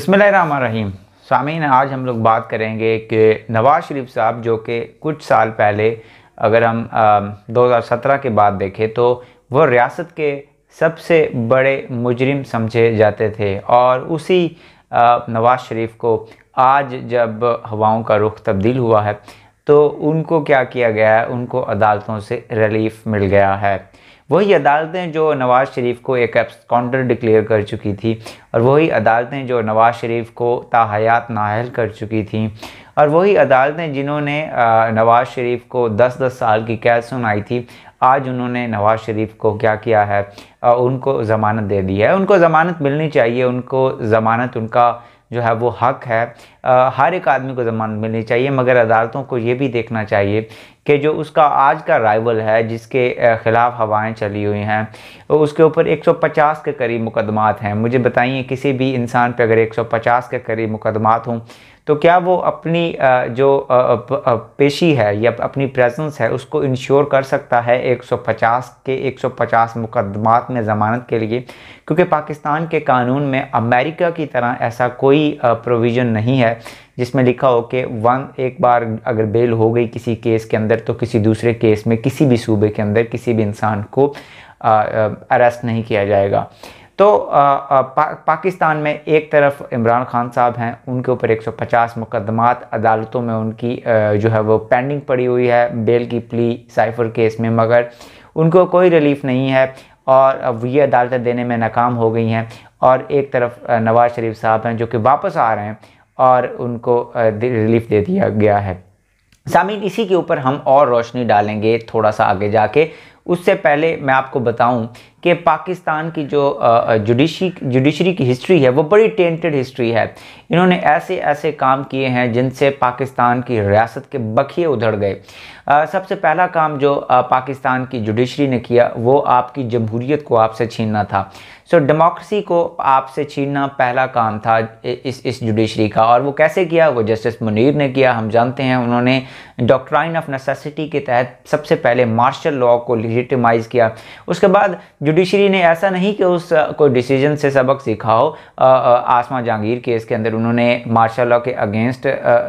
बिस्मिल्लाहिर्रहमानिर्रहीम। सामीन, आज हम लोग बात करेंगे कि नवाज़ शरीफ साहब जो कि कुछ साल पहले, अगर हम 2017 के बाद देखें तो वो रियासत के सबसे बड़े मुजरिम समझे जाते थे, और उसी नवाज़ शरीफ को आज जब हवाओं का रुख तब्दील हुआ है तो उनको क्या किया गया है, उनको अदालतों से रिलीफ मिल गया है। वही अदालतें जो नवाज़ शरीफ को एक एब्सकॉन्डर डिक्लेयर कर चुकी थी, और वही अदालतें जो नवाज़ शरीफ को ताहयात नाअहल कर चुकी थी, और वही अदालतें जिन्होंने नवाज़ शरीफ को 10-10 साल की कैद सुनाई थी, आज उन्होंने नवाज़ शरीफ को क्या किया है, उनको ज़मानत दे दी है। उनको ज़मानत मिलनी चाहिए, उनको ज़मानत उनका जो है वो हक है। हर एक आदमी को ज़मानत मिलनी चाहिए, मगर अदालतों को ये भी देखना चाहिए कि जो उसका आज का राइवल है, जिसके ख़िलाफ़ हवाएं चली हुई हैं, उसके ऊपर 150 के करीब मुकदमात हैं। मुझे बताइए, किसी भी इंसान पे अगर 150 के करीब मुकदमात हों तो क्या वो अपनी जो पेशी है या अपनी प्रेजेंस है उसको इंश्योर कर सकता है 150 मुकदमात में ज़मानत के लिए? क्योंकि पाकिस्तान के कानून में अमेरिका की तरह ऐसा कोई प्रोविज़न नहीं है जिसमें लिखा हो कि एक बार अगर बेल हो गई किसी केस के अंदर तो किसी दूसरे केस में किसी भी सूबे के अंदर किसी भी इंसान को अरेस्ट नहीं किया जाएगा। तो पाकिस्तान में एक तरफ इमरान खान साहब हैं, उनके ऊपर 150 मुकदमात अदालतों में उनकी जो है वो पेंडिंग पड़ी हुई है बेल की प्ली साइफर केस में, मगर उनको कोई रिलीफ नहीं है और अब ये अदालतें देने में नाकाम हो गई हैं। और एक तरफ नवाज़ शरीफ साहब हैं जो कि वापस आ रहे हैं और उनको रिलीफ दे दिया गया है। सामीन, इसी के ऊपर हम और रोशनी डालेंगे थोड़ा सा आगे जाके। उससे पहले मैं आपको बताऊं कि पाकिस्तान की जो जुडिशरी की हिस्ट्री है वो बड़ी टेंटेड हिस्ट्री है। इन्होंने ऐसे ऐसे काम किए हैं जिनसे पाकिस्तान की रियासत के बखिए उधड़ गए। सबसे पहला काम जो पाकिस्तान की जुडिशरी ने किया वो आपकी जमहूरियत को आपसे छीनना था। सो डेमोक्रेसी को आपसे छीनना पहला काम था इस जुडिशरी का। और वो कैसे किया? वो जस्टिस मुनीर ने किया। हम जानते हैं उन्होंने डॉक्ट्राइन ऑफ नेसेसिटी के तहत सबसे पहले मार्शल लॉ को लेजिटिमाइज़ किया। उसके बाद जुडिशरी ने ऐसा नहीं कि उस कोई डिसीजन से सबक सीखा हो। आसमा जहांगीर केस के अंदर उन्होंने मार्शल लॉ के अगेंस्ट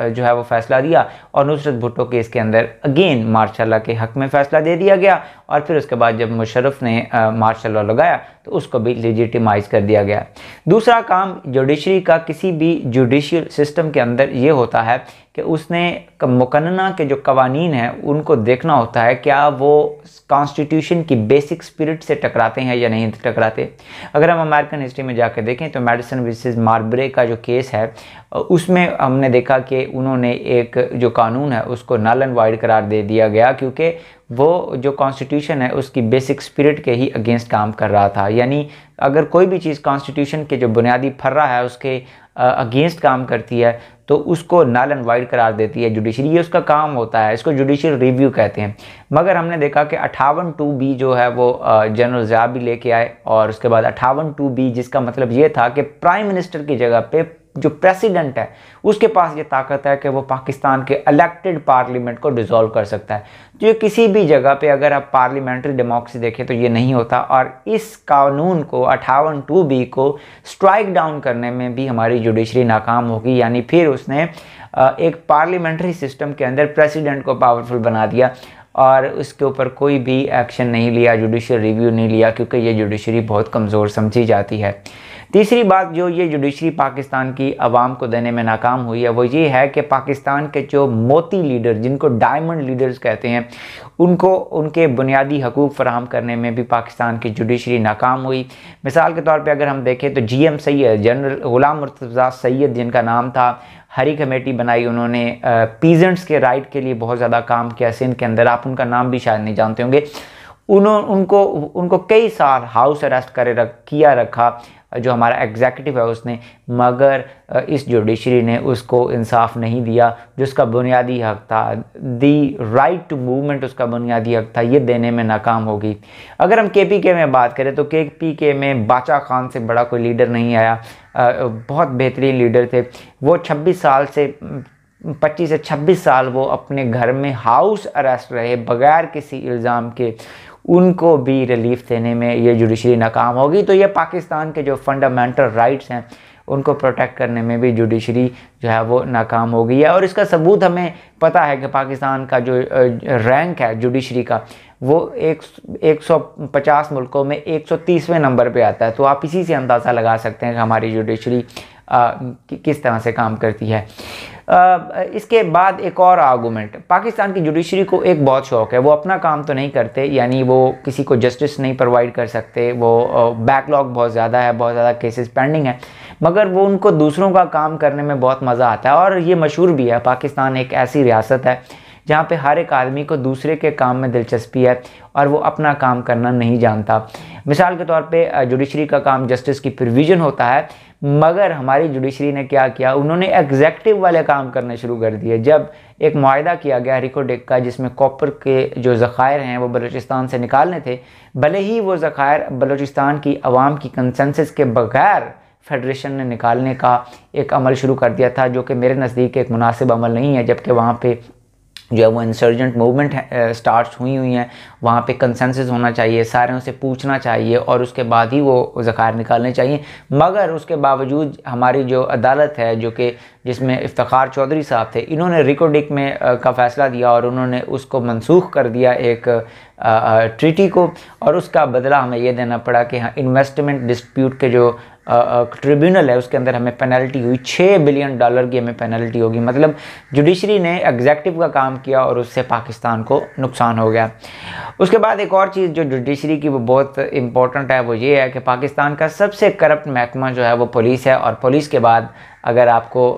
जो है वो फैसला दिया, और नुसरत भुट्टो केस के अंदर अगेन मार्शल लॉ के हक में फैसला दे दिया गया। और फिर उसके बाद जब मुशर्रफ ने मार्शल लॉ लगाया तो उसको भी लेजिटिमाइज़ कर दिया गया। दूसरा काम जुडिशरी का किसी भी जुडिशियल सिस्टम के अंदर ये होता है कि उसने मुकन्ना के जो कवानीन हैं उनको देखना होता है क्या वो कॉन्स्टिट्यूशन की बेसिक स्पिरिट से टकराते हैं या नहीं टकराते। अगर हम अमेरिकन हिस्ट्री में जाकर देखें तो मैडिसन वर्सेस मार्बरे का जो केस है उसमें हमने देखा कि उन्होंने एक जो कानून है उसको नल एंड वाइड करार दे दिया गया, क्योंकि वो जो कॉन्स्टिट्यूशन है उसकी बेसिक स्पिरिट के ही अगेंस्ट काम कर रहा था। यानी अगर कोई भी चीज़ कॉन्स्टिट्यूशन के जो बुनियादी फर्रा है उसके अगेंस्ट काम करती है तो उसको नल एंड वाइड करार देती है जुडिशरी। ये उसका काम होता है, इसको जुडिशियल रिव्यू कहते हैं। मगर हमने देखा कि 58(2)B जो है वो जनरल ज़िया भी लेके आए, और उसके बाद 58(2)B जिसका मतलब ये था कि प्राइम मिनिस्टर की जगह पे जो प्रेसिडेंट है उसके पास ये ताकत है कि वो पाकिस्तान के इलेक्टेड पार्लियामेंट को डिसॉल्व कर सकता है। जो किसी भी जगह पे अगर आप पार्लियामेंट्री डेमोक्रेसी देखें तो ये नहीं होता। और इस कानून को 58(2)B को स्ट्राइक डाउन करने में भी हमारी जुडिशरी नाकाम होगी। यानी फिर उसने एक पार्लियामेंट्री सिस्टम के अंदर प्रेसिडेंट को पावरफुल बना दिया और उसके ऊपर कोई भी एक्शन नहीं लिया, जुडिशियल रिव्यू नहीं लिया, क्योंकि ये जुडिशरी बहुत कमज़ोर समझी जाती है। तीसरी बात जो ये जुडिशरी पाकिस्तान की आवाम को देने में नाकाम हुई है वो ये है कि पाकिस्तान के जो मोती लीडर, जिनको डायमंड लीडर्स कहते हैं, उनको उनके बुनियादी हकूक़ फराहम करने में भी पाकिस्तान की जुडिशरी नाकाम हुई। मिसाल के तौर पे अगर हम देखें तो GM सैयद, जनरल गुलाम मुर्तज़ा सैयद जिनका नाम था, हरी कमेटी बनाई उन्होंने, पीजेंट्स के राइट के लिए बहुत ज़्यादा काम किया सिंध के अंदर। आप उनका नाम भी शायद नहीं जानते होंगे। उनको कई साल हाउस अरेस्ट किया रखा जो हमारा एग्जीक्यूटिव है उसने, मगर इस जुडिशरी ने उसको इंसाफ नहीं दिया जो उसका बुनियादी हक था। दी राइट टू मूवमेंट उसका बुनियादी हक था, ये देने में नाकाम होगी। अगर हम KPK में बात करें तो KPK में बाचा खान से बड़ा कोई लीडर नहीं आया। बहुत बेहतरीन लीडर थे वो। 25 से 26 साल वो अपने घर में हाउस अरेस्ट रहे बगैर किसी इल्ज़ाम के। उनको भी रिलीफ देने में ये जुडिशरी नाकाम होगी। तो ये पाकिस्तान के जो फंडामेंटल राइट्स हैं उनको प्रोटेक्ट करने में भी जुडिशरी जो है वो नाकाम हो गई है। और इसका सबूत हमें पता है कि पाकिस्तान का जो रैंक है जुडिशरी का वो 150 मुल्कों में 130वें नंबर पे आता है। तो आप इसी से अंदाज़ा लगा सकते हैं कि हमारी जुडिशरी किस तरह से काम करती है। इसके बाद एक और आर्गूमेंट, पाकिस्तान की जुडिशरी को एक बहुत शौक है, वो अपना काम तो नहीं करते, यानी वो किसी को जस्टिस नहीं प्रोवाइड कर सकते, वो बैकलॉग बहुत ज़्यादा है, बहुत ज़्यादा केसेस पेंडिंग है, मगर वो उनको दूसरों का काम करने में बहुत मज़ा आता है। और ये मशहूर भी है, पाकिस्तान एक ऐसी रियासत है जहाँ पे हर एक आदमी को दूसरे के काम में दिलचस्पी है और वो अपना काम करना नहीं जानता। मिसाल के तौर पे जुडिशरी का काम जस्टिस की प्रोविज़न होता है, मगर हमारी जुडिशरी ने क्या किया, उन्होंने एग्जेक्टिव वाले काम करने शुरू कर दिए। जब एक मुआहदा किया गया रिकोडेक का, जिसमें कॉपर के जो ज़खायर हैं वो बलूचिस्तान से निकालने थे, भले ही वो ज़खायर बलूचिस्तान की आवाम की कंसेंसस के बगैर फेडरेशन ने निकालने का एक अमल शुरू कर दिया था, जो कि मेरे नज़दीक एक मुनासिब अमल नहीं है। जबकि वहाँ पे जो है वो इंसर्जेंट मूवमेंट स्टार्ट हुई हैं, वहाँ पे कंसेंसस होना चाहिए, सारों से पूछना चाहिए और उसके बाद ही वो ज़खायर निकालने चाहिए। मगर उसके बावजूद हमारी जो अदालत है, जो कि जिसमें इफ्तिखार चौधरी साहब थे, इन्होंने रिकोडेक में का फ़ैसला दिया और उन्होंने उसको मनसूख कर दिया एक ट्रीटी को, और उसका बदला हमें ये देना पड़ा कि हाँ, इन्वेस्टमेंट डिस्प्यूट के जो ट्रिब्यूनल है उसके अंदर हमें पेनल्टी हुई, $6 बिलियन की हमें पेनल्टी होगी। मतलब जुडिशरी ने एग्जेक्टिव का काम किया और उससे पाकिस्तान को नुकसान हो गया। उसके बाद एक और चीज़ जो जुडिशरी की वो बहुत इम्पोर्टेंट है, वो ये है कि पाकिस्तान का सबसे करप्ट महकमा जो है वो पुलिस है, और पुलिस के बाद अगर आपको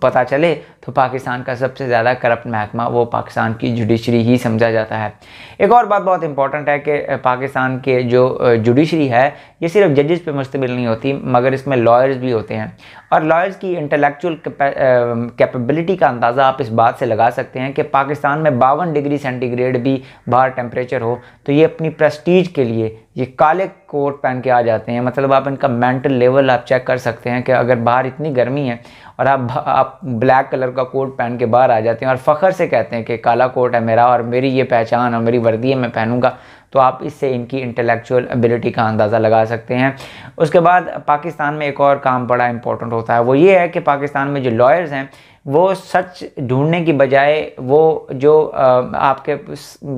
पता चले तो पाकिस्तान का सबसे ज़्यादा करप्ट महकमा वो पाकिस्तान की जुडिशरी ही समझा जाता है। एक और बात बहुत इंपॉर्टेंट है कि पाकिस्तान के जो जुडिशरी है ये सिर्फ जजेस पे मुश्तमिल नहीं होती, मगर इसमें लॉयर्स भी होते हैं। और लॉयर्स की इंटेलेक्चुअल कैपेबिलिटी का अंदाज़ा आप इस बात से लगा सकते हैं कि पाकिस्तान में 52 डिग्री सेंटीग्रेड भी बाहर टेम्परेचर हो तो ये अपनी प्रेस्टीज के लिए ये काले कोट पहन के आ जाते हैं। मतलब आप इनका मेंटल लेवल आप चेक कर सकते हैं कि अगर बाहर इतनी गर्मी है और आप ब्लैक कलर का कोट पहन के बाहर आ जाते हैं और फ़ख्र से कहते हैं कि काला कोट है मेरा और मेरी ये पहचान और मेरी वर्दी है, मैं पहनूंगा, तो आप इससे इनकी इंटेलेक्चुअल एबिलिटी का अंदाज़ा लगा सकते हैं। उसके बाद पाकिस्तान में एक और काम बड़ा इंपॉर्टेंट होता है, वो ये है कि पाकिस्तान में जो लॉयर्स हैं वो सच ढूंढने की बजाय वो जो आपके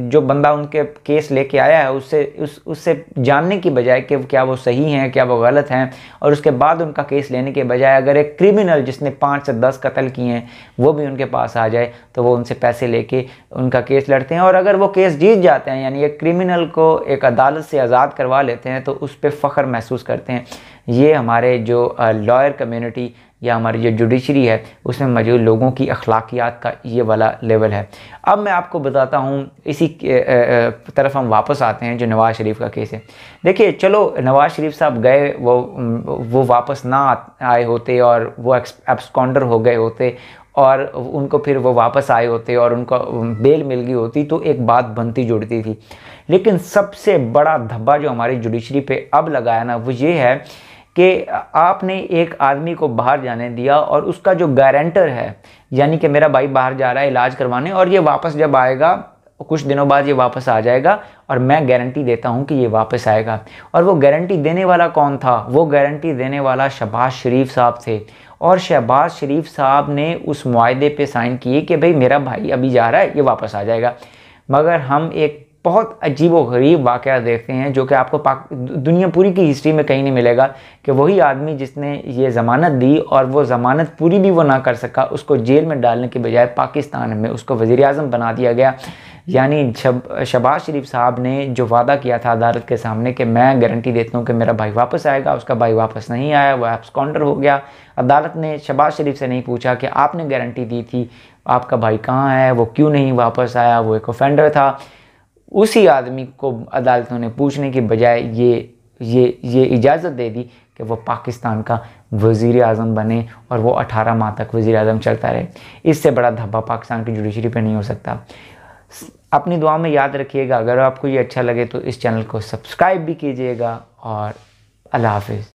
जो बंदा उनके केस लेके आया है उससे जानने की बजाय कि क्या वो सही हैं क्या वो गलत हैं, और उसके बाद उनका केस लेने के बजाय अगर एक क्रिमिनल जिसने 5 से 10 कत्ल किए हैं वो भी उनके पास आ जाए तो वो उनसे पैसे लेके उनका केस लड़ते हैं, और अगर वो केस जीत जाते हैं यानी एक क्रिमिनल को एक अदालत से आज़ाद करवा लेते हैं तो उस पर फ़ख्र महसूस करते हैं। ये हमारे जो लॉयर कम्युनिटी या हमारी जो जुडिशरी है उसमें मौजूद लोगों की अखलाकियात का ये वाला लेवल है। अब मैं आपको बताता हूँ, इसी तरफ हम वापस आते हैं जो नवाज़ शरीफ का केस है। देखिए, चलो नवाज़ शरीफ साहब गए, वो वापस ना आए होते और वो एब्सकॉन्डर हो गए होते और उनको फिर वो वापस आए होते और उनको बेल मिल गई होती तो एक बात बनती जुड़ती थी। लेकिन सबसे बड़ा धब्बा जो हमारी जुडिशरी पे अब लगाया ना वो ये है कि आपने एक आदमी को बाहर जाने दिया और उसका जो गारंटर है, यानी कि मेरा भाई बाहर जा रहा है इलाज करवाने और ये वापस जब आएगा कुछ दिनों बाद ये वापस आ जाएगा और मैं गारंटी देता हूँ कि ये वापस आएगा। और वो गारंटी देने वाला कौन था? वो गारंटी देने वाला शहबाज शरीफ साहब थे। और शहबाज शरीफ साहब ने उस मुआहदे पे साइन किए कि भाई मेरा भाई अभी जा रहा है, ये वापस आ जाएगा। मगर हम एक बहुत अजीब व गरीब वाक़या देखते हैं जो कि आपको दुनिया पूरी की हिस्ट्री में कहीं नहीं मिलेगा कि वही आदमी जिसने ये ज़मानत दी और वो ज़मानत पूरी भी वो ना कर सका, उसको जेल में डालने के बजाय पाकिस्तान में उसको वज़ीर-ए-आज़म बना दिया गया। यानी शहबाज शरीफ साहब ने जो वादा किया था अदालत के सामने कि मैं गारंटी देता हूँ कि मेरा भाई वापस आएगा, उसका भाई वापस नहीं आया, वो एब्सकॉन्डर हो गया। अदालत ने शहबाज शरीफ से नहीं पूछा कि आपने गारंटी दी थी, आपका भाई कहाँ है, वो क्यों नहीं वापस आया, वो एक ऑफेंडर था। उसी आदमी को अदालतों ने पूछने की बजाय ये इजाज़त दे दी कि वो पाकिस्तान का वज़ीर-ए-आज़म बने और वो 18 माह तक वज़ीर-ए-आज़म चलता रहे। इससे बड़ा धब्बा पाकिस्तान की जुडिशरी पे नहीं हो सकता। अपनी दुआ में याद रखिएगा। अगर आपको ये अच्छा लगे तो इस चैनल को सब्सक्राइब भी कीजिएगा और अल्लाह हाफ़िज़।